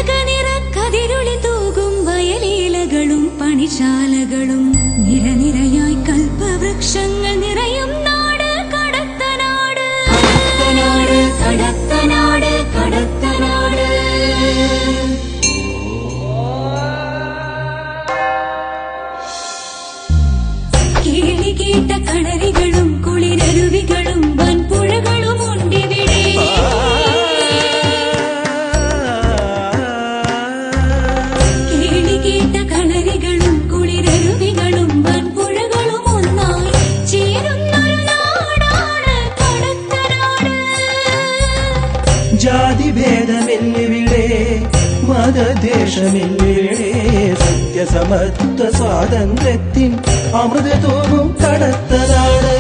കനകനിറ കതിരുളി തൂകും വയലീലകളും പണിശാലകളും നിരനിരയായി കൽപ്പവൃക്ഷങ്ങൾ നിറയും നാട് കടത്തനാട്. കടത്തനാട് കടത്തനാട് കടത്തനാട്. കേളി കേട്ട കളരികളും കുളിരരുവികളും വൻപുഴകളും ഉണ്ടിവിടെ. കേളി കേട്ട കളരികളും കുളിരരുവികളും വൻപുഴകളും ഒന്നായി ചേരുന്നൊരു നാടാണ് കടത്തനാട്. ജാതിഭേദമില്ലിവിടെ, മതദേശമില്ലിവിടെ, സത്യസമത്വ സ്വാതന്ത്ര്യത്തിൻ അമൃത തൂകും കടത്തനാട്.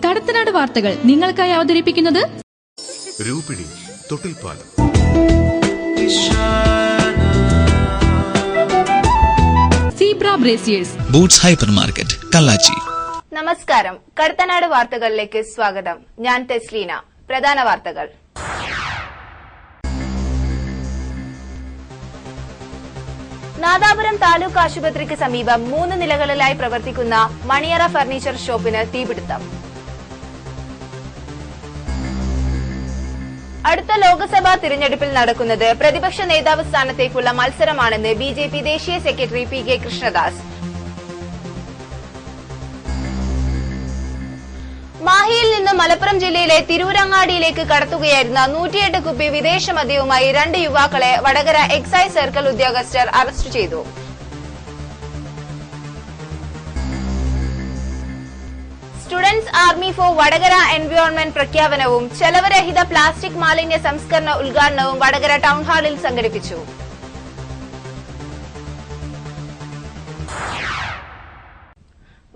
കടത്തനാട് വാർത്തകൾ നിങ്ങൾക്കായി അവതരിപ്പിക്കുന്നത് Roopini Thottilpalam, zebra brassieres, boots hyper market, Kallachi. നമസ്കാരം. കടത്തനാട് വാർത്തകളിലേക്ക് സ്വാഗതം. ഞാൻ തെസ്ലീന. പ്രധാന വാർത്തകൾ. നാദാപുരം താലൂക്ക് ആശുപത്രിക്ക് സമീപം 3 നിലകളിലായി പ്രവർത്തിക്കുന്ന മണിയറ ഫർണിച്ചർ ഷോപ്പിന് തീപിടുത്തം. അടുത്ത ലോക്സഭാ തിരഞ്ഞെടുപ്പിൽ നടക്കുന്നത് പ്രതിപക്ഷ നേതാവ് സ്ഥാനത്തേക്കുള്ള മത്സരമാണെന്ന് ബിജെപി ദേശീയ സെക്രട്ടറി പി കെ കൃഷ്ണദാസ്. മാഹിയിൽ നിന്ന് മലപ്പുറം ജില്ലയിലെ തിരൂരങ്ങാടിയിലേക്ക് കടത്തുകയായിരുന്ന 108 കുപ്പി വിദേശ മദ്യവുമായി 2 യുവാക്കളെ വടകര എക്സൈസ് സർക്കിൾ ഉദ്യോഗസ്ഥർ അറസ്റ്റ് ചെയ്തു. Students army for Vadakara environment പ്രഖ്യാപനവും ചെലവരഹിത പ്ലാസ്റ്റിക് മാലിന്യ സംസ്കരണ ഉദ്ഘാടനവും വടകര ടൗൺ ഹാളിൽ സംഘടിപ്പിച്ചു.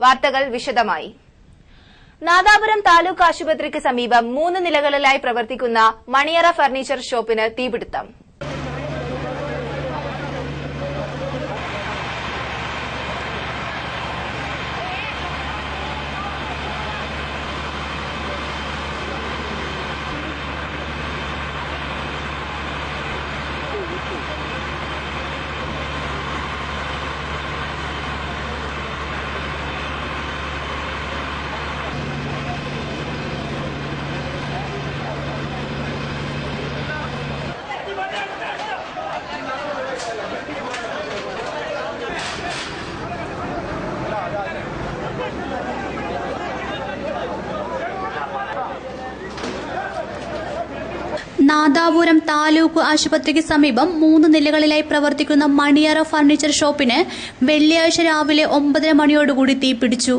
വാർത്തകൾ വിശദമായി. നാദാപുരം താലൂക്ക് ആശുപത്രിക്ക് സമീപം 3 നിലകളിലായി പ്രവർത്തിക്കുന്ന മണിയറ ഫർണിച്ചർ ഷോപ്പിന് തീപിടുത്തം. നാദാപുരം താലൂക്ക് ആശുപത്രിക്ക് സമീപം 3 നിലകളിലായി പ്രവർത്തിക്കുന്ന മണിയറ ഫർണിച്ചർ ഷോപ്പിന് വെള്ളിയാഴ്ച രാവിലെ 9:30 മണിയോടുകൂടി തീപിടിച്ചു.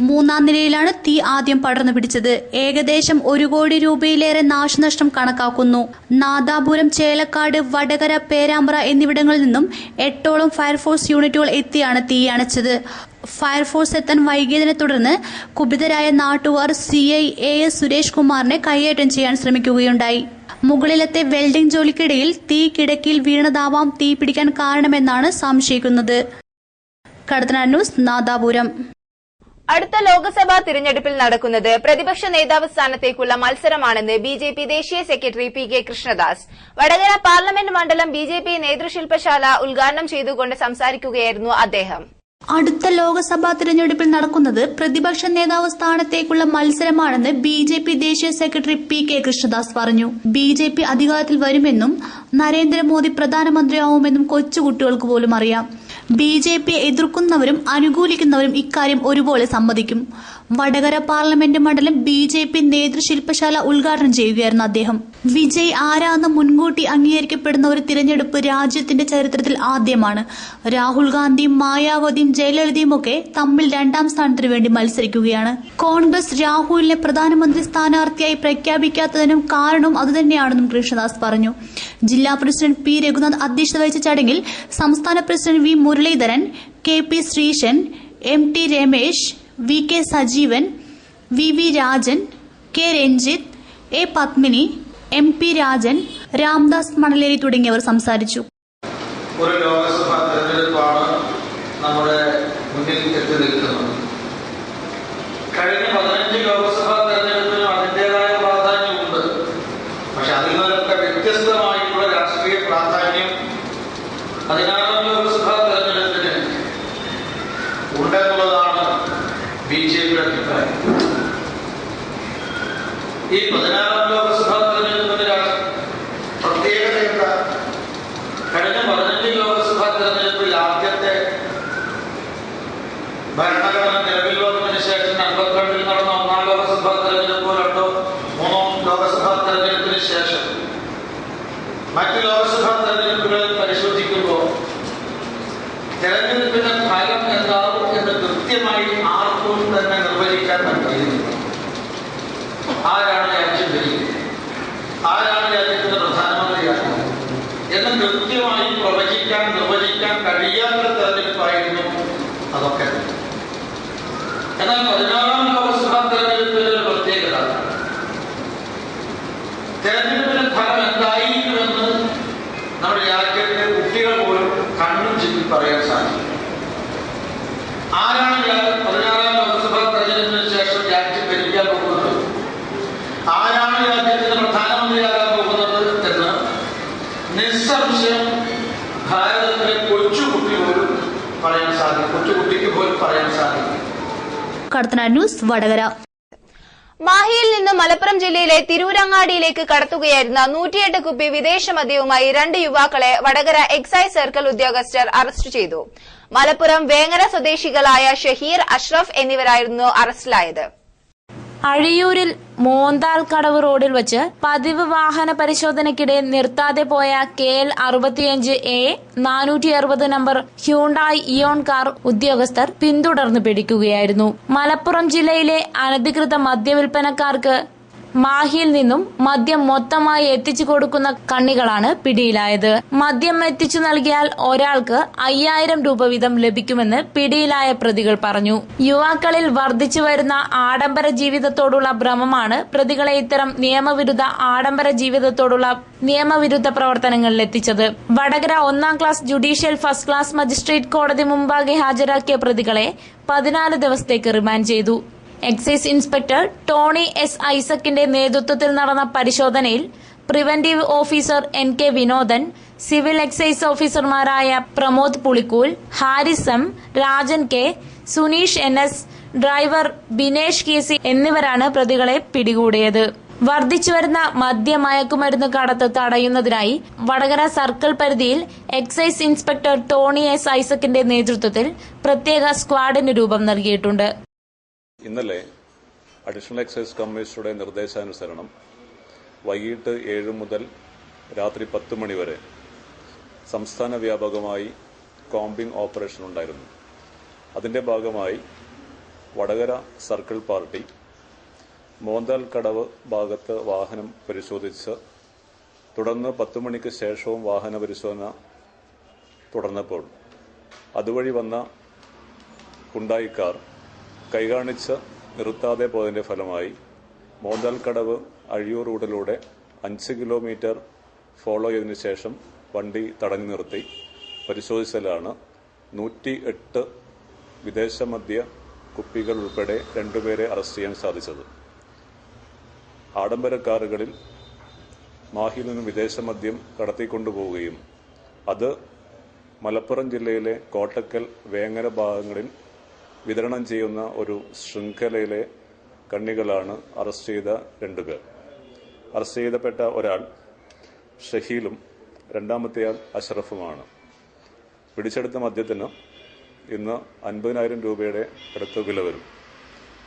3-ാം നിലയിലാണ് തീ ആദ്യം പടർന്നു പിടിച്ചത്. ഏകദേശം 1 കോടി രൂപയിലേറെ നാശനഷ്ടം കണക്കാക്കുന്നു. നാദാപുരം, ചേലക്കാട്, വടകര, പേരാമ്പ്ര എന്നിവിടങ്ങളിൽ നിന്നും 8ഓളം ഫയർഫോഴ്സ് യൂണിറ്റുകൾ എത്തിയാണ് തീ അണച്ചത്. ഫയർഫോഴ്സ് എത്താൻ വൈകിയതിനെ തുടർന്ന് കുപിതരായ നാട്ടുകാർ CI AS സുരേഷ് കുമാറിനെ കൈയേറ്റം ചെയ്യാൻ ശ്രമിക്കുകയുണ്ടായി. മുകളിലത്തെ വെൽഡിംഗ് ജോലിക്കിടയിൽ തീ കിടക്കിയിൽ വീണതാവാം തീ പിടിക്കാൻ കാരണമെന്നാണ് സംശയിക്കുന്നത്. കടത്തനാട് ന്യൂസ്, നാദാപുരം. അടുത്ത ലോക്സഭാ തിരഞ്ഞെടുപ്പിൽ നടക്കുന്നത് പ്രതിപക്ഷ നേതാവ് സ്ഥാനത്തേക്കുള്ള മത്സരമാണെന്ന് ബിജെപി ദേശീയ secretary P K Krishnadas Vadakara parliament മണ്ഡലം ബിജെപി നേതൃശില്പശാല ഉദ്ഘാടനം ചെയ്തുകൊണ്ട് സംസാരിക്കുകയായിരുന്നു അദ്ദേഹം. അടുത്ത ലോക്സഭാ തിരഞ്ഞെടുപ്പിൽ നടക്കുന്നത് പ്രതിപക്ഷ നേതാവ് സ്ഥാനത്തേക്കുള്ള മത്സരമാണെന്ന് ബി.ജെ.പി. ദേശീയ സെക്രട്ടറി പി.കെ. കൃഷ്ണദാസ് പറഞ്ഞു. ബി.ജെ.പി. അധികാരത്തിൽ വരുമെന്നും നരേന്ദ്രമോദി പ്രധാനമന്ത്രിയാവുമെന്നും കൊച്ചുകുട്ടികൾക്ക് പോലും അറിയാം. ബി.ജെ.പിയെ എതിർക്കുന്നവരും അനുകൂലിക്കുന്നവരും ഇക്കാര്യം ഒരുപോലെ സമ്മതിക്കും. വടകര പാർലമെന്റ് മണ്ഡലം ബി.ജെ.പി. നേതൃശില്പശാല ഉദ്ഘാടനം ചെയ്യുകയായിരുന്നു അദ്ദേഹം. വിജയ് ആരാന്ന് മുൻകൂട്ടി അംഗീകരിക്കപ്പെടുന്ന ഒരു തിരഞ്ഞെടുപ്പ് രാജ്യത്തിന്റെ ചരിത്രത്തിൽ ആദ്യമാണ്. രാഹുൽ ഗാന്ധിയും മായാവതിയും ജയലളിതയുമൊക്കെ തമ്മിൽ 2ാം സ്ഥാനത്തിനു വേണ്ടി മത്സരിക്കുകയാണ്. കോൺഗ്രസ് രാഹുലിനെ പ്രധാനമന്ത്രി സ്ഥാനാർത്ഥിയായി പ്രഖ്യാപിക്കാത്തതിനും കാരണവും അതുതന്നെയാണെന്നും കൃഷ്ണദാസ് പറഞ്ഞു. ജില്ലാ പ്രസിഡന്റ് പി. രഘുനാഥ് അധ്യക്ഷത വഹിച്ച ചടങ്ങിൽ സംസ്ഥാന president V. Muraleedharan, K. P. Sreesan, M. T. Ramesh, V. K. Sajeevan, V. V. Rajan, K. Ranjith, A. Padmini, M. P. Rajan, Ramdas Manaleri തുടങ്ങിയവർ സംസാരിച്ചു. ഒരു ലോക്സഭാ തെരഞ്ഞെടുപ്പാണ് നമ്മുടെ മുന്നിൽ എത്തി നിൽക്കുന്നത്. കഴിഞ്ഞ 15 ലോക്സഭാ തെരഞ്ഞെടുപ്പിനും അതിൻ്റെതായ പ്രാധാന്യമുണ്ട്. പക്ഷെ അതിൽ നിന്നൊക്കെ വ്യത്യസ്തമായിട്ടുള്ള രാഷ്ട്രീയ പ്രാധാന്യം 16ാം ലോക്സഭാ തെരഞ്ഞെടുപ്പിന് ഉണ്ടെന്നുള്ളതാണ് ബി.ജെ.പിയുടെ അഭിപ്രായം. ഈ 16ാം ലോക്സഭാ തെരഞ്ഞെടുപ്പിന്റെ പ്രത്യേകത എന്താ? കഴിഞ്ഞ 15 ലോക്സഭാ തെരഞ്ഞെടുപ്പിൽ ആദ്യത്തെ ഭരണഘടന നിലവിൽ വന്നതിന് ശേഷം 52-ൽ നടന്ന 1ാം ലോക്സഭാ തെരഞ്ഞെടുപ്പോ 2-ഓ 3-ഓ ലോക്സഭാ തെരഞ്ഞെടുപ്പിന് ശേഷം മറ്റ് ലോക്സഭാ തെരഞ്ഞെടുപ്പുകൾ പരിശോധിക്കുമ്പോൾ തെരഞ്ഞെടുപ്പിന്റെ ഫലം എന്താവും എന്ന് കൃത്യമായി ആർക്കും തന്നെ നിർവചിക്കാൻ കഴിയുന്നില്ല. ആരാണ് രാജ്യം ഭരിക്കുന്നത്, ആരാണ് രാജ്യത്തിന്റെ പ്രധാനമന്ത്രിയാകുന്നത് എന്ന് കൃത്യമായി നിർവചിക്കാൻ കഴിയാത്ത തെരഞ്ഞെടുപ്പായിരുന്നു അതൊക്കെ. എന്നാൽ 16ാം ലോക്സഭാ തെരഞ്ഞെടുപ്പിന്റെ ഒരു പ്രത്യേകത, തെരഞ്ഞെടുപ്പിന്റെ ഫലം എന്തായിരിക്കുമെന്ന് നമ്മുടെ രാജ്യത്തെ കുട്ടികൾ പോലും കണ്ണും ചിന്തി പറയാൻ സാധിക്കും. ആരാണ് 16ാം ലോക്സഭാ തെരഞ്ഞെടുപ്പിന് ശേഷം രാജ്യം ഭരിക്കാൻ പോകുന്നത്, ആരാണ് രാജ്യത്തിന്റെ പ്രധാനമന്ത്രിയാകാൻ പോകുന്നത് എന്ന് നിസ്സംശയം ഭാരതത്തിലെ കൊച്ചുകുട്ടിക്ക് പോലും പറയാൻ സാധിക്കും. കടത്തനാട് ന്യൂസ്, വടകര. മാഹിയിൽ നിന്ന് മലപ്പുറം ജില്ലയിലെ തിരൂരങ്ങാടിയിലേക്ക് കടത്തുകയായിരുന്ന 108 കുപ്പി വിദേശ മദ്യവുമായി 2 യുവാക്കളെ വടകര എക്സൈസ് സർക്കിൾ ഉദ്യോഗസ്ഥർ അറസ്റ്റ് ചെയ്തു. മലപ്പുറം വേങ്ങര സ്വദേശികളായ ഷഹീർ, അഷ്റഫ് എന്നിവരായിരുന്നു അറസ്റ്റിലായത്. അഴിയൂരിൽ മോന്താൽ കടവ് റോഡിൽ വച്ച് പതിവ് വാഹന പരിശോധനയ്ക്കിടെ നിർത്താതെ പോയ KL 65A 460 number Hyundai Eon car ഉദ്യോഗസ്ഥർ പിന്തുടർന്ന് പിടിക്കുകയായിരുന്നു. മലപ്പുറം ജില്ലയിലെ അനധികൃത മദ്യവിൽപ്പനക്കാർക്ക് മാഹിയിൽ നിന്നും മദ്യം മൊത്തമായി എത്തിച്ചു കൊടുക്കുന്ന കണ്ണികളാണ് പിടിയിലായത്. മദ്യം എത്തിച്ചു നൽകിയാൽ ഒരാൾക്ക് 5000 രൂപ വീതം ലഭിക്കുമെന്ന് പിടിയിലായ പ്രതികൾ പറഞ്ഞു. യുവാക്കളിൽ വർദ്ധിച്ചു വരുന്ന ആഡംബര ജീവിതത്തോടുള്ള ഭ്രമമാണ് പ്രതികളെ ഇത്തരം ആഡംബര ജീവിതത്തോടുള്ള നിയമവിരുദ്ധ പ്രവർത്തനങ്ങളിൽ എത്തിച്ചത്. വടകര 1ാം class judicial first class magistrate കോടതി മുമ്പാകെ ഹാജരാക്കിയ പ്രതികളെ 14 ദിവസത്തേക്ക് റിമാൻഡ് ചെയ്തു. എക്സൈസ് ഇൻസ്പെക്ടർ ടോണി എസ് ഐസക്കിന്റെ നേതൃത്വത്തിൽ നടന്ന പരിശോധനയിൽ preventive officer NK Vinodan, civil excise ഓഫീസർമാരായ Pramod Pulikkool, Haris M, Rajan K, Suneesh NS, driver Binesh KC എന്നിവരാണ് പ്രതികളെ പിടികൂടിയത്. വർദ്ധിച്ചുവരുന്ന മദ്യമയക്കുമരുന്ന് കടത്ത് തടയുന്നതിനായി വടകര സർക്കിൾ പരിധിയിൽ എക്സൈസ് ഇൻസ്പെക്ടർ ടോണി എസ് ഐസക്കിന്റെ നേതൃത്വത്തിൽ പ്രത്യേക സ്ക്വാഡിന് രൂപം നൽകിയിട്ടുണ്ട്. ഇന്നലെ അഡീഷണൽ എക്സൈസ് കമ്മീഷണറുടെ നിർദ്ദേശാനുസരണം വൈകിട്ട് 7 മുതൽ രാത്രി 10 മണി വരെ സംസ്ഥാന വ്യാപകമായി കോമ്പിംഗ് ഓപ്പറേഷൻ ഉണ്ടായിരുന്നു. അതിന്റെ ഭാഗമായി വടകര സർക്കിൾ പാർട്ടി മോന്താൽ കടവ് ഭാഗത്ത് വാഹനം പരിശോധിച്ച് തുടർന്ന് 10 മണിക്ക് ശേഷവും വാഹന പരിശോധന തുടർന്നപ്പോൾ അതുവഴി വന്ന ഹുണ്ടായി കാർ കൈകാണിച്ച് നിർത്താതെ പോയതിന്റെ ഫലമായി മോന്താൽ കടവ് അഴിയൂർ റൂട്ടിലൂടെ 5 കിലോമീറ്റർ ഫോളോ ചെയ്തതിനു ശേഷം വണ്ടി തടഞ്ഞു നിർത്തി പരിശോധിച്ചാലാണ് 108 വിദേശ മദ്യ കുപ്പികൾ ഉൾപ്പെടെ 2 പേരെ അറസ്റ്റ് ചെയ്യാൻ സാധിച്ചത്. ആഡംബര കാറുകളിൽ മാഹിയിൽ നിന്നും വിദേശ മദ്യം കടത്തിക്കൊണ്ടുപോവുകയും അത് മലപ്പുറം ജില്ലയിലെ കോട്ടക്കൽ, വേങ്ങര ഭാഗങ്ങളിൽ വിതരണം ചെയ്യുന്ന ഒരു ശൃംഖലയിലെ കണ്ണികളാണ് അറസ്റ്റ് ചെയ്ത 2 പേർ. അറസ്റ്റ് ചെയ്യപ്പെട്ട ഒരാൾ ഷഹീലും രണ്ടാമത്തെയാൾ അഷ്റഫുമാണ്. പിടിച്ചെടുത്ത മദ്യത്തിന് ഇന്ന് 50,000 രൂപയുടെ അടുത്ത് വില വരും.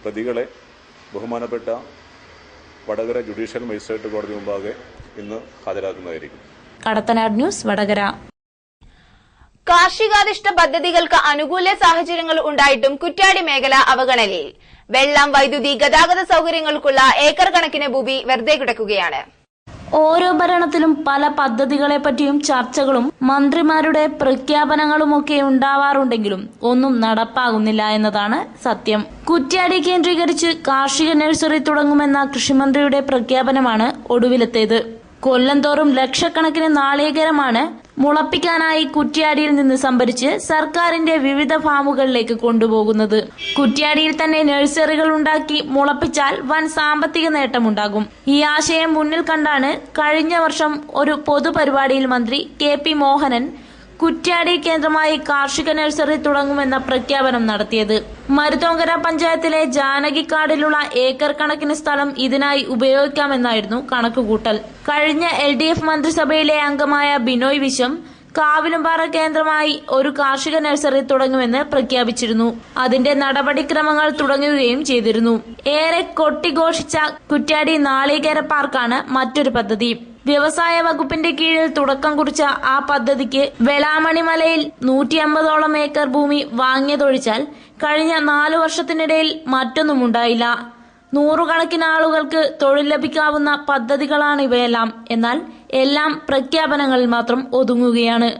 പ്രതികളെ ബഹുമാനപ്പെട്ട വടകര ജുഡീഷ്യൽ മജിസ്ട്രേറ്റ് കോടതി മുമ്പാകെ ഇന്ന് ഹാജരാക്കുന്നതായിരിക്കും. കടത്തനാട് ന്യൂസ്, വടകര. കാർഷികാധിഷ്ഠ പദ്ധതികൾക്ക് അനുകൂല സാഹചര്യങ്ങൾ ഉണ്ടായിട്ടും കുറ്റ്യാടി മേഖല അവഗണനയിൽ. വെള്ളം, വൈദ്യുതി, ഗതാഗത സൌകര്യങ്ങൾക്കുള്ള ഏക്കർ കണക്കിന് ഭൂമി വെറുതെ കിടക്കുകയാണ്. ഓരോ ഭരണത്തിലും പല പദ്ധതികളെപ്പറ്റിയും ചർച്ചകളും മന്ത്രിമാരുടെ പ്രഖ്യാപനങ്ങളുമൊക്കെ ഉണ്ടാവാറുണ്ടെങ്കിലും ഒന്നും നടപ്പാകുന്നില്ല എന്നതാണ് സത്യം. കുറ്റ്യാടി കേന്ദ്രീകരിച്ച് കാർഷിക നഴ്സറി തുടങ്ങുമെന്ന കൃഷിമന്ത്രിയുടെ പ്രഖ്യാപനമാണ് ഒടുവിലെത്തേത്. കൊല്ലം തോറും ലക്ഷക്കണക്കിന് നാളികേരമാണ് മുളപ്പിക്കാനായി കുറ്റ്യാടിയിൽ നിന്ന് സംഭരിച്ച് സർക്കാരിന്റെ വിവിധ ഫാമുകളിലേക്ക് കൊണ്ടുപോകുന്നത്. കുറ്റ്യാടിയിൽ തന്നെ നഴ്സറികൾ ഉണ്ടാക്കി മുളപ്പിച്ചാൽ വൻ സാമ്പത്തിക നേട്ടമുണ്ടാകും. ഈ ആശയം മുന്നിൽ കണ്ടാണ് കഴിഞ്ഞ വർഷം ഒരു പൊതുപരിപാടിയിൽ മന്ത്രി KP മോഹനൻ കുറ്റ്യാടി കേന്ദ്രമായി കാർഷിക നഴ്സറി തുടങ്ങുമെന്ന പ്രഖ്യാപനം നടത്തിയത്. മരുതോങ്കര പഞ്ചായത്തിലെ ജാനകിക്കാടിലുള്ള ഏക്കർ കണക്കിന് സ്ഥലം ഇതിനായി ഉപയോഗിക്കാമെന്നായിരുന്നു കണക്കുകൂട്ടൽ. കഴിഞ്ഞ LDF മന്ത്രിസഭയിലെ അംഗമായ ബിനോയ് വിശ്വം കാവിലുംപാറ കേന്ദ്രമായി ഒരു കാർഷിക നഴ്സറി തുടങ്ങുമെന്ന് പ്രഖ്യാപിച്ചിരുന്നു. അതിന്റെ നടപടിക്രമങ്ങൾ തുടങ്ങുകയും ചെയ്തിരുന്നു. ഏറെ കൊട്ടിഘോഷിച്ച കുറ്റ്യാടി നാളികേര പാർക്കാണ് മറ്റൊരു പദ്ധതി. വ്യവസായ വകുപ്പിന്റെ കീഴിൽ തുടക്കം കുറിച്ച ആ പദ്ധതിക്ക് വെളാമണിമലയിൽ 150ഓളം ഏക്കർ ഭൂമി വാങ്ങിയതൊഴിച്ചാൽ കഴിഞ്ഞ 4 വർഷത്തിനിടയിൽ മറ്റൊന്നുമുണ്ടായില്ല. 100 കണക്കിന് ആളുകൾക്ക് തൊഴിൽ ലഭിക്കാവുന്ന പദ്ധതികളാണ് ഇവയെല്ലാം. എന്നാൽ എല്ലാം പ്രഖ്യാപനങ്ങളിൽ മാത്രം ഒതുങ്ങുകയാണ്.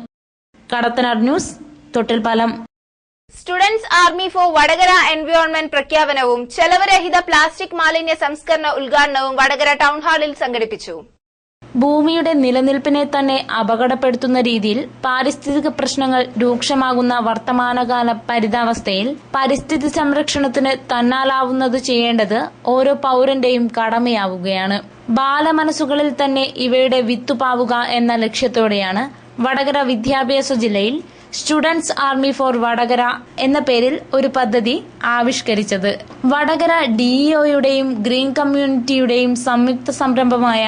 Kadathanad news, Thottilpalam. Students army for Vadakara environment പ്രഖ്യാപനവും ചെലവരഹിത പ്ലാസ്റ്റിക് മാലിന്യ സംസ്കരണ ഉദ്ഘാടനവും വടകര ടൗൺ ഹാളിൽ സംഘടിപ്പിച്ചു. ഭൂമിയുടെ നിലനിൽപ്പിനെ തന്നെ അപകടപ്പെടുത്തുന്ന രീതിയിൽ പാരിസ്ഥിതിക പ്രശ്നങ്ങൾ രൂക്ഷമാകുന്ന വർത്തമാനകാല പരിതാവസ്ഥയിൽ പരിസ്ഥിതി സംരക്ഷണത്തിന് തന്നാലാവുന്നത് ചെയ്യേണ്ടത് ഓരോ പൌരന്റെയും കടമയാവുകയാണ്. ബാലമനസ്സുകളിൽ തന്നെ ഇവയുടെ വിത്തുപാവുക എന്ന ലക്ഷ്യത്തോടെയാണ് വടകര വിദ്യാഭ്യാസ ജില്ലയിൽ സ്റ്റുഡൻസ് ആർമി ഫോർ വടകര എന്ന പേരിൽ ഒരു പദ്ധതി ആവിഷ്കരിച്ചത്. വടകര DEOയുടെയും ഗ്രീൻ കമ്മ്യൂണിറ്റിയുടെയും സംയുക്ത സംരംഭമായ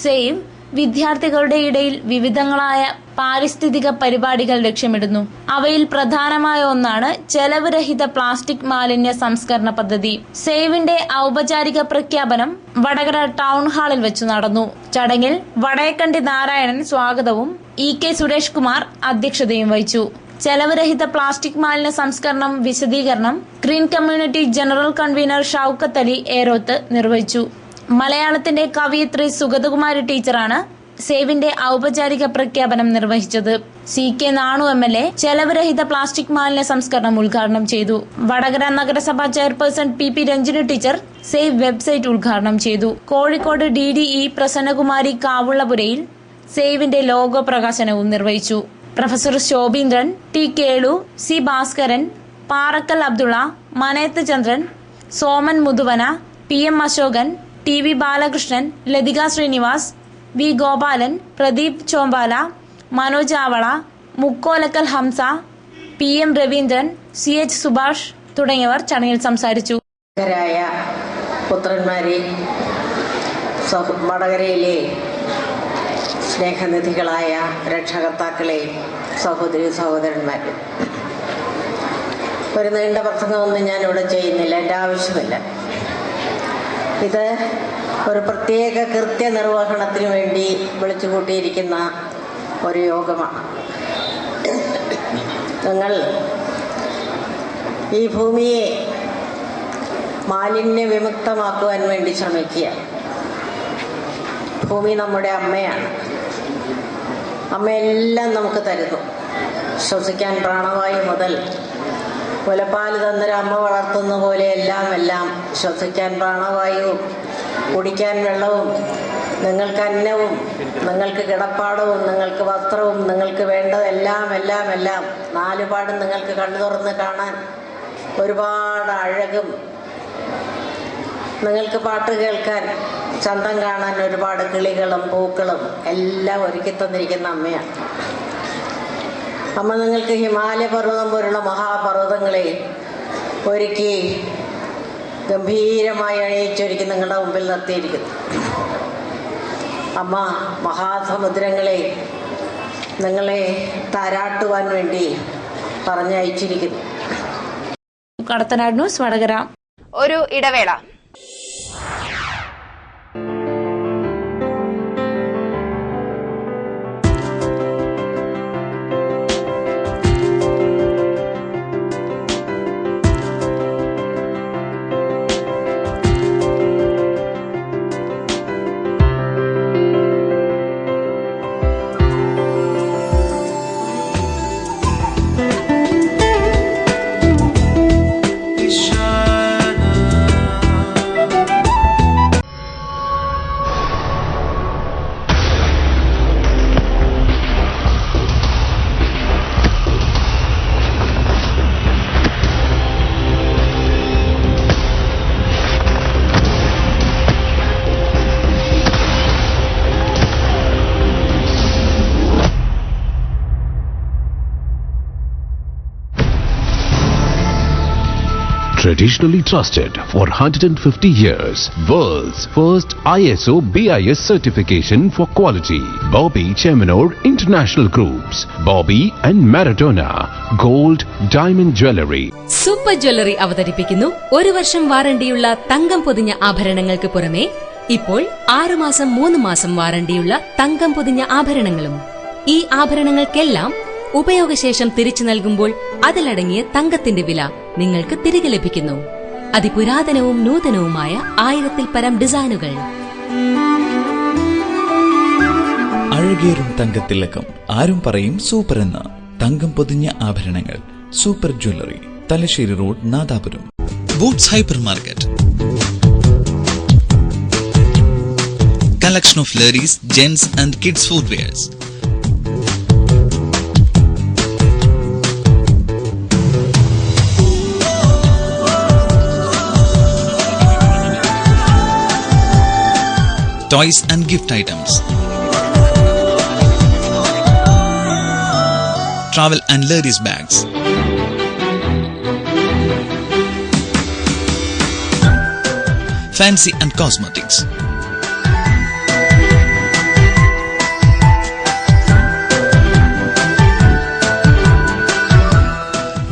സേവ് വിദ്യാർത്ഥികളുടെ ഇടയിൽ വിവിധങ്ങളായ പാരിസ്ഥിതിക പരിപാടികൾ ലക്ഷ്യമിടുന്നു. അവയിൽ പ്രധാനമായ ഒന്നാണ് ചെലവുരഹിത പ്ലാസ്റ്റിക് മാലിന്യ സംസ്കരണ പദ്ധതി. സേവിന്റെ ഔപചാരിക പ്രഖ്യാപനം വടകര ടൗൺ ഹാളിൽ വെച്ച് നടന്നു. ചടങ്ങിൽ വടയക്കണ്ടി നാരായണൻ സ്വാഗതവും EK സുരേഷ് കുമാർ അധ്യക്ഷതയും വഹിച്ചു. ചെലവുരഹിത പ്ലാസ്റ്റിക് മാലിന്യ സംസ്കരണം വിശദീകരണം green community general convener Shoukath Ali Eroth നിർവഹിച്ചു. മലയാളത്തിന്റെ കവയിത്രി സുഗതകുമാരി ടീച്ചറാണ് സേവിന്റെ ഔപചാരിക പ്രഖ്യാപനം നിർവഹിച്ചത്. CK നാണു MLA ചെലവുരഹിത പ്ലാസ്റ്റിക് മാലിന്യ സംസ്കരണം ഉദ്ഘാടനം ചെയ്തു. വടകര നഗരസഭാ chairperson PP Ranjini teacher save website ഉദ്ഘാടനം ചെയ്തു. കോഴിക്കോട് DDE പ്രസന്നകുമാരി കാവുള്ളപുരയിൽ സേവിന്റെ ലോഗോ പ്രകാശനവും നിർവഹിച്ചു. Professor Shobheendran, T Kelu, C Bhaskaran, Parakkal Abdulla, Manayath Chandran, Soman Muthuvana, PM Ashokan, TV Balakrishnan, Lathika Srinivas, V Gopalan, Pradeep Chombala, Manoj Avala, Mukkolakkal Hamsa, PM Raveendran, CH Subhash തുടങ്ങിയവർ ചടങ്ങിൽ സംസാരിച്ചു. പുത്രന്മാരെ, വടകരയിലെ സ്നേഹനിധികളായ രക്ഷകർത്താക്കളെ, സഹോദരി സഹോദരന്മാരെ, ഒരു നീണ്ട പ്രസംഗമൊന്നും ഞാനിവിടെ ചെയ്യുന്നില്ല, എൻ്റെ ആവശ്യമില്ല. ഇത് ഒരു പ്രത്യേക കൃത്യനിർവഹണത്തിന് വേണ്ടി വിളിച്ചുകൂട്ടിയിരിക്കുന്ന ഒരു യോഗമാണ്. നിങ്ങൾ ഈ ഭൂമിയെ മാലിന്യ വിമുക്തമാക്കുവാൻ വേണ്ടി ശ്രമിക്കുക. ഭൂമി നമ്മുടെ അമ്മയാണ്. അമ്മയെല്ലാം നമുക്ക് തരുന്നു. ശ്വസിക്കാൻ പ്രാണവായു മുതൽ മുലപ്പാൽ തന്നൊരു അമ്മ വളർത്തുന്ന പോലെ എല്ലാം ശ്വസിക്കാൻ പ്രാണവായുവും കുടിക്കാൻ വെള്ളവും നിങ്ങൾക്ക് അന്നവും നിങ്ങൾക്ക് കിടപ്പാടവും നിങ്ങൾക്ക് വസ്ത്രവും നിങ്ങൾക്ക് വേണ്ടതെല്ലാം നാലുപാടും നിങ്ങൾക്ക് കണ്ണു തുറന്ന് കാണാൻ ഒരുപാട് അഴകും നിങ്ങൾക്ക് പാട്ട് കേൾക്കാൻ ചന്തം കാണാൻ ഒരുപാട് കിളികളും പൂക്കളും എല്ലാം ഒരുക്കി തന്നിരിക്കുന്ന അമ്മയാണ്. അമ്മ നിങ്ങൾക്ക് ഹിമാലയ പർവ്വതം പോലുള്ള മഹാപർവ്വതങ്ങളെ ഒരുക്കി ഗംഭീരമായി അണിയിച്ചൊരുക്കി നിങ്ങളുടെ മുമ്പിൽ നിർത്തിയിരിക്കുന്നു. അമ്മ മഹാസമുദ്രങ്ങളെ നിങ്ങളെ താരാട്ടുവാൻ വേണ്ടി പറഞ്ഞയച്ചിരിക്കുന്നു. കടത്തനാട് ന്യൂസ് വടകര. ഒരു ഇടവേള. Traditionally trusted for 150 years, world's first ISO BIS certification for quality. Bobby Cheminor International Groups, Bobby and Maradona, Gold Diamond Jewelry. Super jewellery അവതരിപ്പിക്കുന്നു 1 വർഷം വാറണ്ടിയുള്ള തങ്കം പൊതിഞ്ഞ ആഭരണങ്ങൾക്ക് പുറമെ ഇപ്പോൾ 6 മാസം 3 മാസം വാറണ്ടിയുള്ള തങ്കം പൊതിഞ്ഞ ആഭരണങ്ങളും. ഈ ആഭരണങ്ങൾക്കെല്ലാം ഉപയോഗശേഷം തിരിച്ചു നൽകുമ്പോൾ അതിലടങ്ങിയ തങ്കത്തിന്റെ വില നിങ്ങൾക്ക് തിരികെ ലഭിക്കുന്നു. അതിപുരാതനവും നൂതനവുമായ 1000-ൽ പരം ഡിസൈനുകൾ. അഴകേറും തങ്കത്തിലക്കം, ആരും പറയും സൂപ്പർ എന്ന്. തങ്കം പൊതിഞ്ഞ ആഭരണങ്ങൾ. Super jewellery, Thalassery road, Nadapuram. Boots hyper market. Collection of ladies, gents and kids footwears. Toys and gift items. Travel and ladies bags. Fancy and cosmetics.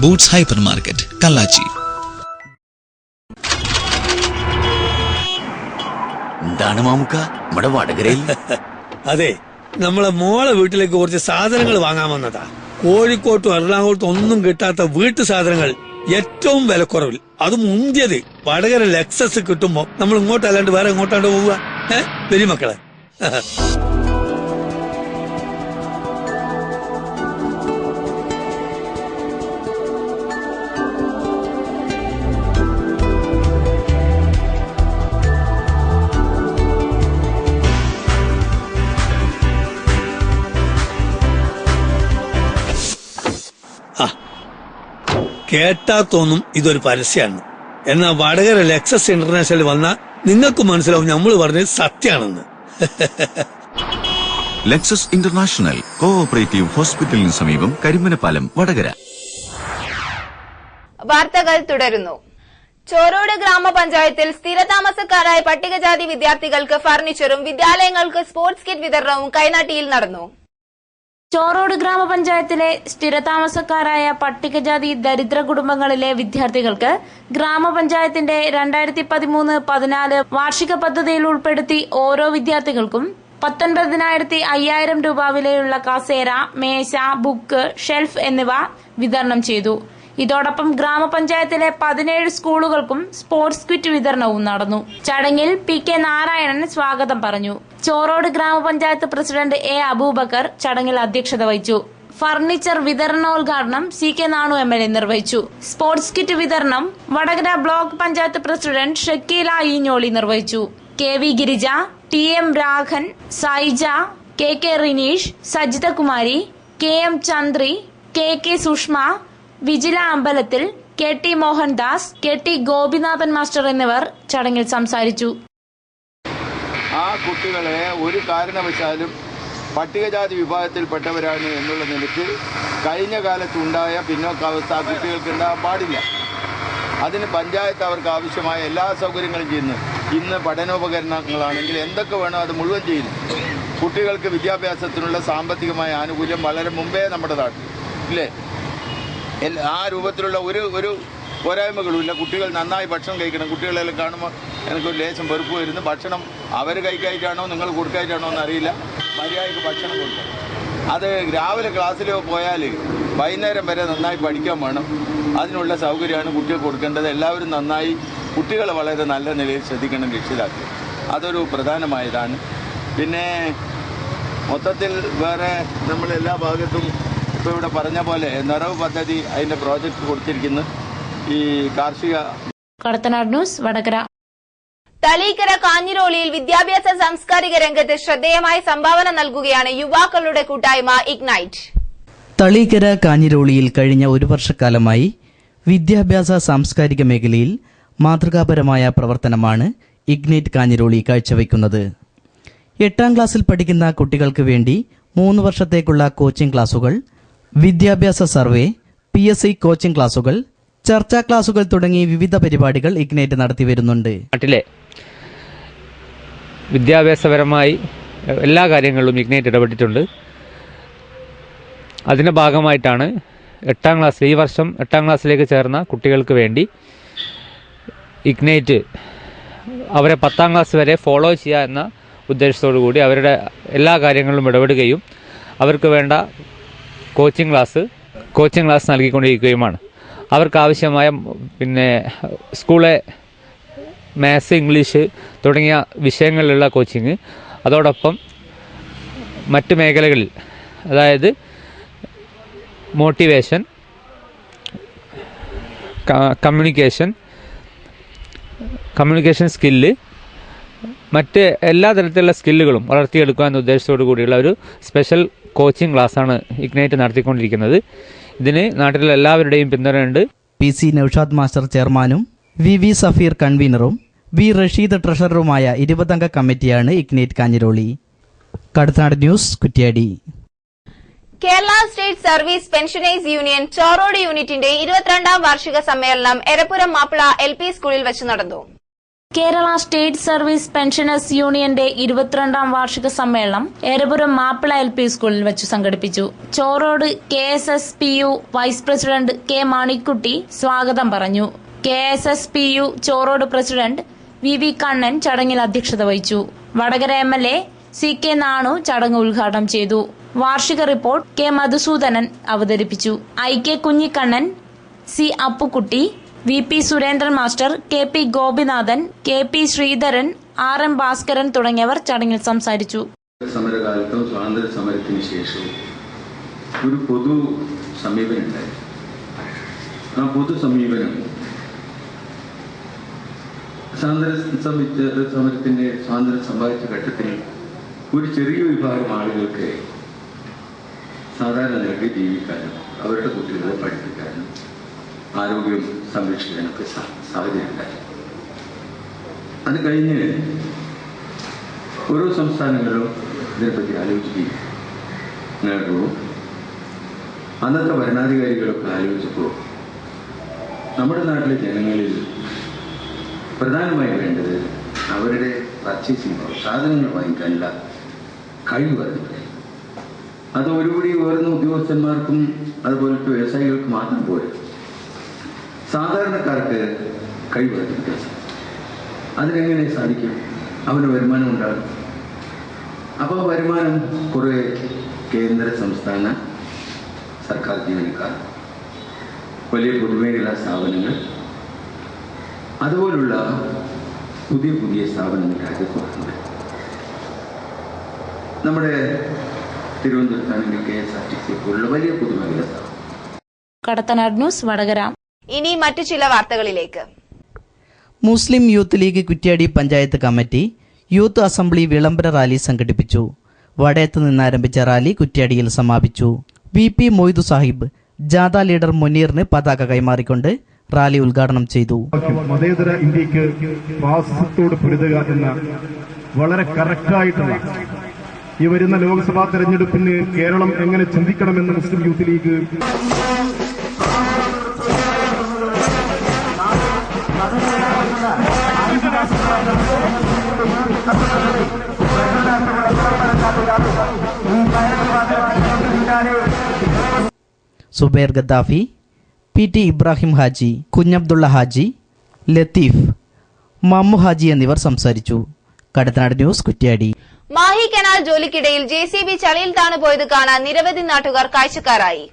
Boots Hypermarket, Kalachi. എന്താണ് മാമുക്ക നമ്മുടെ വടകരയിൽ? അതെ, നമ്മളെ മോളെ വീട്ടിലേക്ക് കുറച്ച് സാധനങ്ങൾ വാങ്ങാൻ വന്നതാ. കോഴിക്കോട്ടും എറണാകുളത്തും ഒന്നും കിട്ടാത്ത വീട്ടു സാധനങ്ങൾ ഏറ്റവും വിലക്കുറവിൽ, അതും മുന്തിയത് വടകര ലെക്സസ് കിട്ടുമ്പോ നമ്മൾ ഇങ്ങോട്ടല്ലാണ്ട് വേറെ എങ്ങോട്ടാണ്ട് പോവുക? വരി മക്കളെ. കേട്ടാ തോന്നും ഇതൊരു പരസ്യമാണ്. എന്നാ വടകര ലെക്സസ് ഇന്റർനാഷണൽ വന്ന നിങ്ങൾക്ക് മനസ്സിലാവും നമ്മൾ പറഞ്ഞത് സത്യാണെന്ന്. ലെക്സസ് ഇന്റർനാഷണൽ കോഓപ്പറേറ്റീവ് ഹോസ്പിറ്റലിന് സമീപം, കരിമനപ്പാലം, വടകര. വാർത്തകൾ തുടരുന്നു. ചോറോട് ഗ്രാമപഞ്ചായത്തിൽ സ്ഥിരതാമസക്കാരായ പട്ടികജാതി വിദ്യാർത്ഥികൾക്ക് ഫർണിച്ചറും വിദ്യാലയങ്ങൾക്ക് സ്പോർട്സ് കിറ്റ് വിതരണവും കൈനാട്ടിയിൽ നടന്നു. ചോറോട് ഗ്രാമപഞ്ചായത്തിലെ സ്ഥിരതാമസക്കാരായ പട്ടികജാതി ദരിദ്ര കുടുംബങ്ങളിലെ വിദ്യാർത്ഥികൾക്ക് ഗ്രാമപഞ്ചായത്തിന്റെ 2013-14 വാർഷിക പദ്ധതിയിൽ ഉൾപ്പെടുത്തി ഓരോ വിദ്യാർത്ഥികൾക്കും 19,500 രൂപ വിലയുള്ള കസേര, മേശ, ബുക്ക്, ഷെൽഫ് എന്നിവ വിതരണം ചെയ്തു. ഇതോടൊപ്പം ഗ്രാമപഞ്ചായത്തിലെ 17 സ്കൂളുകൾക്കും സ്പോർട്സ് കിറ്റ് വിതരണവും നടന്നു. ചടങ്ങിൽ PK നാരായണൻ സ്വാഗതം പറഞ്ഞു. ചോറോട് ഗ്രാമപഞ്ചായത്ത് പ്രസിഡന്റ് A അബൂബക്കർ ചടങ്ങിൽ അധ്യക്ഷത വഹിച്ചു. ഫർണിച്ചർ വിതരണോദ്ഘാടനം CK നാണു MLA നിർവഹിച്ചു. സ്പോർട്സ് കിറ്റ് വിതരണം വടകര ബ്ലോക്ക് പഞ്ചായത്ത് പ്രസിഡന്റ് ഷക്കീല ഈഞ്ഞോളി നിർവഹിച്ചു. KV Girija, TM രാഘൻ, Saija, KK Rineesh, Sajithakumari, KM Chandri, KK Sushma, Vijila അമ്പലത്തിൽ, KT Mohandas, KT Gopinathan master എന്നിവർ ചടങ്ങിൽ സംസാരിച്ചു. ആ കുട്ടികളെ ഒരു കാരണവശാലും പട്ടികജാതി വിഭാഗത്തിൽപ്പെട്ടവരാണ് എന്നുള്ള നിലയ്ക്ക് കഴിഞ്ഞ കാലത്തുണ്ടായ പിന്നോക്കാവസ്ഥ കുട്ടികൾക്ക് ഉണ്ടാകാൻ പാടില്ല. അതിന് പഞ്ചായത്ത് അവർക്ക് ആവശ്യമായ എല്ലാ സൗകര്യങ്ങളും ചെയ്യുന്നു. ഇന്ന് പഠനോപകരണങ്ങളാണെങ്കിൽ എന്തൊക്കെ വേണോ അത് മുഴുവൻ ചെയ്യുന്നു. കുട്ടികൾക്ക് വിദ്യാഭ്യാസത്തിനുള്ള സാമ്പത്തികമായ ആനുകൂല്യം വളരെ മുമ്പേ നമ്മുടെ നാട്ടിൽ ഇല്ലേ, ആ രൂപത്തിലുള്ള ഒരു പോരായ്മകളുമില്ല. കുട്ടികൾ നന്നായി ഭക്ഷണം കഴിക്കണം. കുട്ടികളെല്ലാം കാണുമ്പോൾ എനിക്കൊരു ലേശം വെറുപ്പ് വരുന്നു. ഭക്ഷണം അവർ കഴിക്കായിട്ടാണോ നിങ്ങൾ കൊടുക്കായിട്ടാണോ എന്നറിയില്ല, മര്യാദയ്ക്ക് ഭക്ഷണം കൊടുക്കണം. അത് രാവിലെ ക്ലാസ്സിലോ പോയാൽ വൈകുന്നേരം വരെ നന്നായി പഠിക്കാൻ വേണം. അതിനുള്ള സൗകര്യമാണ് കുട്ടികൾക്ക് കൊടുക്കേണ്ടത്. എല്ലാവരും നന്നായി കുട്ടികളെ വളരെ നല്ല നിലയിൽ ശ്രദ്ധിക്കണം രക്ഷിതാക്കൾ. അതൊരു പ്രധാനമായതാണ്. പിന്നെ മൊത്തത്തിൽ വേറെ നമ്മൾ എല്ലാ ഭാഗത്തും ഇപ്പോൾ ഇവിടെ പറഞ്ഞ പോലെ നിറവ് പദ്ധതി അതിൻ്റെ പ്രോജക്റ്റ് കൊടുത്തിരിക്കുന്നു. ഈ കാർഷിക കടത്തനാട് ന്യൂസ് വടകര. തളീക്കര കാഞ്ഞിരോളിയിൽ വിദ്യാഭ്യാസ സാംസ്കാരിക രംഗത്ത് ശ്രദ്ധേയമായ സംഭാവന നൽകുകയാണ് യുവാക്കളുടെ കൂട്ടായ്മ ഇഗ്നൈറ്റ്. തളീക്കര കാഞ്ഞിരോളിയിൽ കഴിഞ്ഞ ഒരു വർഷക്കാലമായി വിദ്യാഭ്യാസ സാംസ്കാരിക മേഖലയിൽ മാതൃകാപരമായ പ്രവർത്തനമാണ് ഇഗ്നൈറ്റ് കാഞ്ഞിരോളി കാഴ്ചവെക്കുന്നത്. 8ാം ക്ലാസ്സിൽ പഠിക്കുന്ന കുട്ടികൾക്ക് വേണ്ടി 3 വർഷത്തേക്കുള്ള കോച്ചിംഗ് ക്ലാസുകൾ, വിദ്യാഭ്യാസ സർവേ, PSI കോച്ചിംഗ് ക്ലാസുകൾ, ചർച്ചാ ക്ലാസുകൾ തുടങ്ങി വിവിധ പരിപാടികൾ ഇഗ്നൈറ്റ് നടത്തി വരുന്നുണ്ട്. നാട്ടിലെ വിദ്യാഭ്യാസപരമായി എല്ലാ കാര്യങ്ങളിലും ഇഗ്നൈറ്റ് ഇടപെട്ടിട്ടുണ്ട്. അതിൻ്റെ ഭാഗമായിട്ടാണ് 8ാം ക്ലാസ്സിൽ ഈ വർഷം 8ാം ക്ലാസ്സിലേക്ക് ചേർന്ന കുട്ടികൾക്ക് വേണ്ടി ഇഗ്നൈറ്റ് അവരെ 10ാം ക്ലാസ് വരെ ഫോളോ ചെയ്യുക എന്ന ഉദ്ദേശത്തോടു കൂടി അവരുടെ എല്ലാ കാര്യങ്ങളിലും ഇടപെടുകയും അവർക്ക് വേണ്ട കോച്ചിങ് ക്ലാസ് നൽകിക്കൊണ്ടിരിക്കുകയുമാണ്. അവർക്കാവശ്യമായ പിന്നെ സ്കൂളെ മാത്സ്, ഇംഗ്ലീഷ് തുടങ്ങിയ വിഷയങ്ങളിലുള്ള കോച്ചിങ്, അതോടൊപ്പം മറ്റ് മേഖലകളിൽ അതായത് മോട്ടിവേഷൻ, കമ്മ്യൂണിക്കേഷൻ സ്കില്ല്, മറ്റ് എല്ലാ തരത്തിലുള്ള സ്കില്ലുകളും വളർത്തിയെടുക്കുക എന്ന ഉദ്ദേശത്തോടു കൂടിയുള്ള ഒരു സ്പെഷ്യൽ കോച്ചിങ് ക്ലാസ്സാണ് ഇഗ്നൈറ്റ് നടത്തിക്കൊണ്ടിരിക്കുന്നത്. ഇതിന് നാട്ടിലെ എല്ലാവരുടെയും പിന്തുണയുണ്ട്. PC നൌഷാദ് മാസ്റ്റർ ചെയർമാനും VV സഫീർ കൺവീനറും V റഷീദ് ട്രഷററുമായ 20-അംഗ കമ്മിറ്റിയാണ് ignite Kanhiroli. Kadathanad news Kuttiadi. Kerala state service pensioners union Chorode യൂണിറ്റിന്റെ 22ാം വാർഷിക സമ്മേളനം എരപ്പുരം മാപ്പിള LP സ്കൂളിൽ വെച്ച് നടന്നു. കേരള സ്റ്റേറ്റ് സർവീസ് പെൻഷനേഴ്സ് യൂണിയന്റെ 22ാം വാർഷിക സമ്മേളനം എരപുരം മാപ്പിള LP സ്കൂളിൽ വെച്ച് സംഘടിപ്പിച്ചു. Chorode KSSPU vice president K Manikkutty സ്വാഗതം പറഞ്ഞു. KSSPU Chorode president VV Kannan ചടങ്ങിൽ അധ്യക്ഷത വഹിച്ചു. വടകര MLA CK നാണു ചടങ്ങ് ഉദ്ഘാടനം ചെയ്തു. വാർഷിക റിപ്പോർട്ട് K മധുസൂദനൻ അവതരിപ്പിച്ചു. IK Kunhikannan, C Appukutty, VP Surendran master, KP Gopinathan, KP Sreedharan, RM Bhaskaran തുടങ്ങിയവർ ചടങ്ങിൽ സംസാരിച്ചു. സമരകാലത്തും സ്വാതന്ത്ര്യ സമരത്തിന് ശേഷവും ഒരു പൊതു സമീപനം ഉണ്ടായി. ആ പൊതു സമീപനം സമരത്തിന്റെ സ്വാതന്ത്ര്യം സമ്പാദിച്ച ഘട്ടത്തിൽ ഒരു ചെറിയ വിഭാഗം ആളുകൾക്ക് സാധാരണ നിലയ്ക്ക് ജീവിക്കാനും അവരുടെ കുട്ടികളെ പഠിപ്പിക്കാനും ആരോഗ്യം സംരക്ഷിക്കാനൊക്കെ സാഹചര്യം ഉണ്ടായി. അത് കഴിഞ്ഞ് ഓരോ സംസ്ഥാനങ്ങളിലും ഇതിനെപ്പറ്റി ആലോചിക്കുകയും നേടുകയും അന്നത്തെ ഭരണാധികാരികളൊക്കെ ആലോചിച്ചപ്പോൾ നമ്മുടെ നാട്ടിലെ ജനങ്ങളിൽ പ്രധാനമായി വേണ്ടത് അവരുടെ പർച്ചേസിംഗ് പവർ, സാധനങ്ങൾ വാങ്ങിക്കാനുള്ള കഴിവ് വർദ്ധിപ്പിക്കുക. അത് ഒരുപടി ഉയർന്ന ഉദ്യോഗസ്ഥന്മാർക്കും അതുപോലത്തെ വ്യവസായികൾക്ക് മാത്രം പോരാ, സാധാരണക്കാർക്ക് കഴിവ് വർദ്ധിപ്പിക്കാൻ സാധിക്കും. അതിനെങ്ങനെ സാധിക്കും? അവന് വരുമാനം ഉണ്ടാകും. അപ്പോൾ വരുമാനം കുറേ കേന്ദ്ര സംസ്ഥാന സർക്കാർ ജീവനക്കാർ, വലിയ പൊതുമേഖലാ സ്ഥാപനങ്ങൾ, അതുപോലുള്ള പുതിയ പുതിയ സ്ഥാപനങ്ങൾ രാജ്യത്തുണ്ട്. നമ്മുടെ തിരുവനന്തപുരത്താണെങ്കിൽ KSRTC പോലുള്ള വലിയ പൊതുമേഖലാ സ്ഥാപനം. കടത്തനാട് ന്യൂസ് വടകര. ഇനി മറ്റു ചില വാർത്തകളിലേക്ക്. Muslim Youth League Kuttiadi panchayat committee youth assembly വിളംബര റാലി സംഘടിപ്പിച്ചു. വടയത്ത് നിന്നാരംഭിച്ച റാലി കുറ്റ്യാടിയിൽ സമാപിച്ചു. VP മൊയ്തു സാഹിബ് ജാഥ ലീഡർ മുനീറിന് പതാക കൈമാറിക്കൊണ്ട് റാലി ഉദ്ഘാടനം ചെയ്തു. മതേതര ഇന്ത്യക്ക് ഫാസിസത്തോട് പൊരുതുക എന്ന വളരെ കറക്റ്റായിട്ടുള്ള ഈ വരുന്ന ലോക്സഭാ തെരഞ്ഞെടുപ്പിന് കേരളം എങ്ങനെ ചിന്തിക്കണമെന്ന് Muslim Youth League Zubair Gaddafi, PT Ibrahim Haji, Kunhabdulla Haji, Latheef, Mammu Haji എന്നിവർ സംസാരിച്ചു. കടത്തനാട് ന്യൂസ്, കുറ്റ്യാടി. മാഹി കനാൽ ജോലിക്കിടയിൽ JCB ചളിയിൽ താണുപോയത് കാണാൻ നിരവധി നാട്ടുകാർ കാഴ്ചക്കാരായി.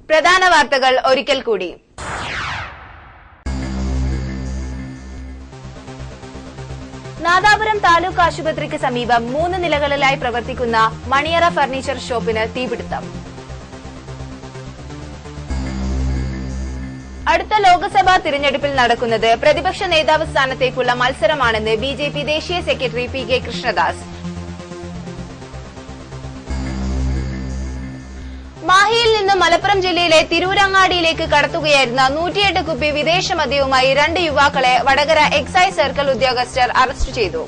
പ്രധാന വാർത്തകൾ ഒരിക്കൽ കൂടി. നാദാപുരം താലൂക്ക് ആശുപത്രിക്ക് സമീപം 3 നിലകളിലായി പ്രവർത്തിക്കുന്ന മണിയറ ഫർണിച്ചർ ഷോപ്പിന് തീപിടുത്തം. അടുത്ത ലോക്സഭാ തിരഞ്ഞെടുപ്പിൽ നടക്കുന്നത് പ്രതിപക്ഷ നേതാവ് സ്ഥാനത്തേക്കുള്ള മത്സരമാണെന്ന് BJP ദേശീയ സെക്രട്ടറി PK കൃഷ്ണദാസ്. മാഹിയിൽ നിന്ന് മലപ്പുറം ജില്ലയിലെ തിരൂരങ്ങാടിയിലേക്ക് കടത്തുകയായിരുന്ന 108 കുപ്പി വിദേശ മദ്യവുമായി 2 യുവാക്കളെ വടകര എക്സൈസ് സർക്കിൾ ഉദ്യോഗസ്ഥർ അറസ്റ്റ് ചെയ്തു.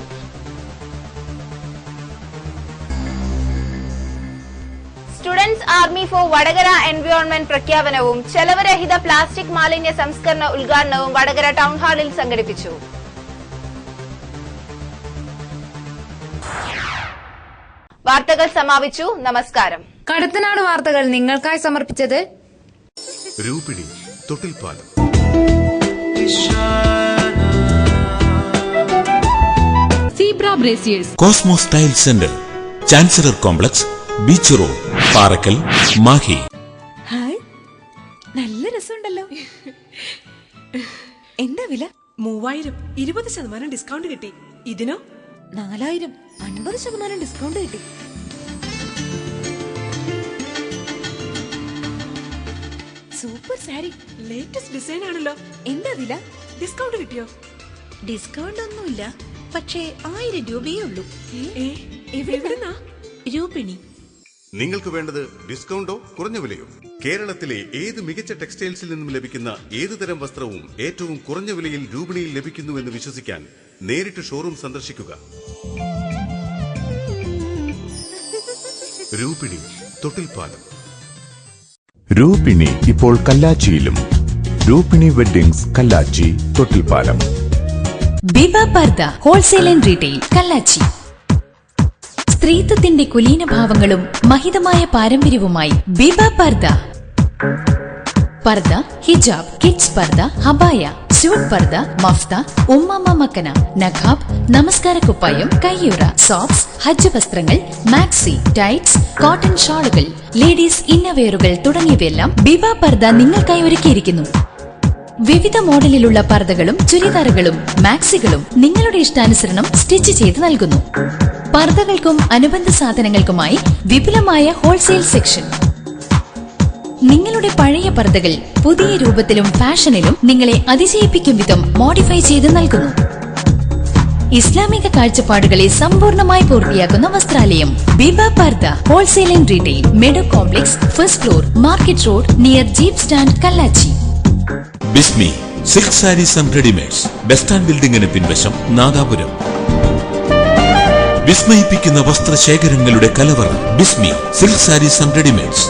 Students army for Vadakara environment പ്രഖ്യാപനവും ചെലവരഹിത പ്ലാസ്റ്റിക് മാലിന്യ സംസ്കരണ ഉദ്ഘാടനവും വടകര ടൗൺ ഹാളിൽ സംഘടിപ്പിച്ചു. വാർത്തകൾ സമാപിച്ചു. നമസ്കാരം. കടത്തനാട് വാർത്തകൾ നിങ്ങൾക്കായി സമർപ്പിച്ചത് Roopini Thottilpalam. Zebra brassieres, cosmos style centre, chancellor complex, beach road, Parakkal, Mahe. Hi, നല്ല രസമുണ്ടല്ലോ. എന്താ വില? 3000, 20% ഡിസ്കൗണ്ട് കിട്ടി. ഇതിനോ 4000, 50% ഡിസ്കൗണ്ട് കിട്ടി. സൂപ്പർ സാരി, ലേറ്റസ്റ്റ് ഡിസൈൻ ആണല്ലോ. എന്താ വില? ഡിസ്കൗണ്ട് കിട്ടിയോ? ഡിസ്കൗണ്ട് ഒന്നുമില്ല, പക്ഷേ 1000 രൂപയേ ഉള്ളൂ. എവിടുന്നാ? രൂപിണി. നിങ്ങൾക്ക് വേണ്ടത് ഡിസ്കൗണ്ടോ കുറഞ്ഞ വിലയോ? കേരളത്തിലെ ഏത് മികച്ച ടെക്സ്റ്റൈൽസിൽ നിന്നും ലഭിക്കുന്ന ഏതുതരം വസ്ത്രവും ഏറ്റവും കുറഞ്ഞ വിലയിൽ രൂപിണിയിൽ ലഭിക്കുന്നുവെന്ന് വിശ്വസിക്കാൻ നേരിട്ട് ഷോറൂം സന്ദർശിക്കുക. രൂപിണി തൊട്ടിൽപ്പാലം. രൂപിണി ഇപ്പോൾ കല്ലാച്ചിയിലും. Roopini weddings, Kallachi, Thottilpalam. Biba purdah wholesale and retail, Kallachi. സ്ത്രീത്വത്തിന്റെ കുലീന ഭാവങ്ങളും മഹിതമായ പാരമ്പര്യവുമായി ബിബ പർദ. പർദ, ഹിജാബ്, കിഡ്സ് പർദ, ഹബായ, സ്യൂട്ട് പർദ, മഫ്ത, ഉമ്മാമ മക്കന, നഖാബ്, നമസ്കാര കുപ്പായം, കയ്യുറ, സോക്സ്, ഹജ്ജ് വസ്ത്രങ്ങൾ, മാക്സി, ടൈറ്റ്സ്, കോട്ടൺ ഷാളുകൾ, ലേഡീസ് ഇന്നവെയറുകൾ തുടങ്ങിയവയെല്ലാം ബിബ പർദ നിങ്ങൾക്കായി ഒരുക്കിയിരിക്കുന്നു. വിവിധ മോഡലിലുള്ള പർദകളും ചുരിദാറുകളും മാക്സികളും നിങ്ങളുടെ ഇഷ്ടാനുസരണം സ്റ്റിച്ച് ചെയ്ത് നൽകുന്നു. പർദകൾക്കും അനുബന്ധ സാധനങ്ങൾക്കുമായി വിപുലമായ ഹോൾസെയിൽ സെക്ഷൻ. നിങ്ങളുടെ പഴയ പർദകൾ പുതിയ രൂപത്തിലും ഫാഷനിലും നിങ്ങളെ അതിശയിപ്പിക്കും വിധം മോഡിഫൈ ചെയ്ത് നൽകുന്നു. ഇസ്ലാമിക കാഴ്ചപ്പാടുകളെ സമ്പൂർണ്ണമായി പൂർത്തിയാക്കുന്ന വസ്ത്രാലയം Biba purdah wholesale and retail, meadow complex, first floor, market road, near jeep stand, Kallachi. Bismi silk sarees and readymades bus stand ബിൽഡിംഗിന് പിൻവശം നാദാപുരം. വിസ്മയിപ്പിക്കുന്ന വസ്ത്രശേഖരങ്ങളുടെ കലവറ Bismi silk sarees and readymades.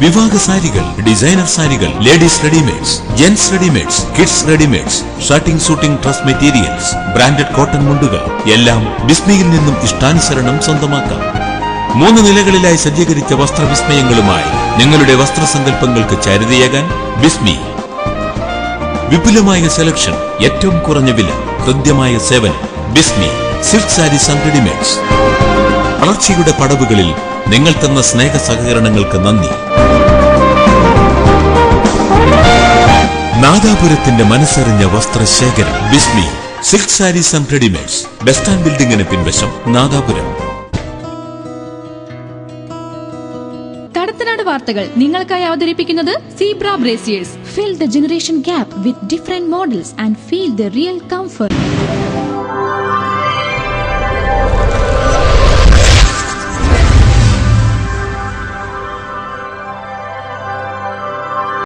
വിവാഹ സാരികൾ, ഡിസൈനർ സാരികൾ, ladies readymades, gents readymades, kids readymades, shirting suiting dress materials, branded cotton മുണ്ടുകൾ എല്ലാം ബിസ്മിയിൽ നിന്നും ഇഷ്ടാനുസരണം സ്വന്തമാക്കാം. 3 നിലകളിലായി സജ്ജീകരിച്ച വസ്ത്രവിസ്മയങ്ങളുമായി നിങ്ങളുടെ വസ്ത്രസങ്കല്പങ്ങൾക്ക് ചാരുതയേകാൻ ബിസ്മി. വിപുലമായ സെലക്ഷൻ, ഏറ്റവും കുറഞ്ഞ വില, ഹൃദ്യമായ സേവനം. Bismi silk sarees and readymades. വളർച്ചയുടെ പടവുകളിൽ നിങ്ങൾ തന്ന സ്നേഹ സഹകരണങ്ങൾക്ക് നന്ദി. നാദാപുരത്തിന്റെ മനസ്സറിഞ്ഞ വസ്ത്രശേഖരം Bismi silk sarees and readymades bus stand ബിൽഡിംഗിന് പിൻവശം നാദാപുരം. കടത്തനാട് വാർത്തകൾ നിങ്ങൾക്കായി അവതരിപ്പിക്കുന്നത് zebra brassieres. Fill the generation gap with different models and feel the real comfort.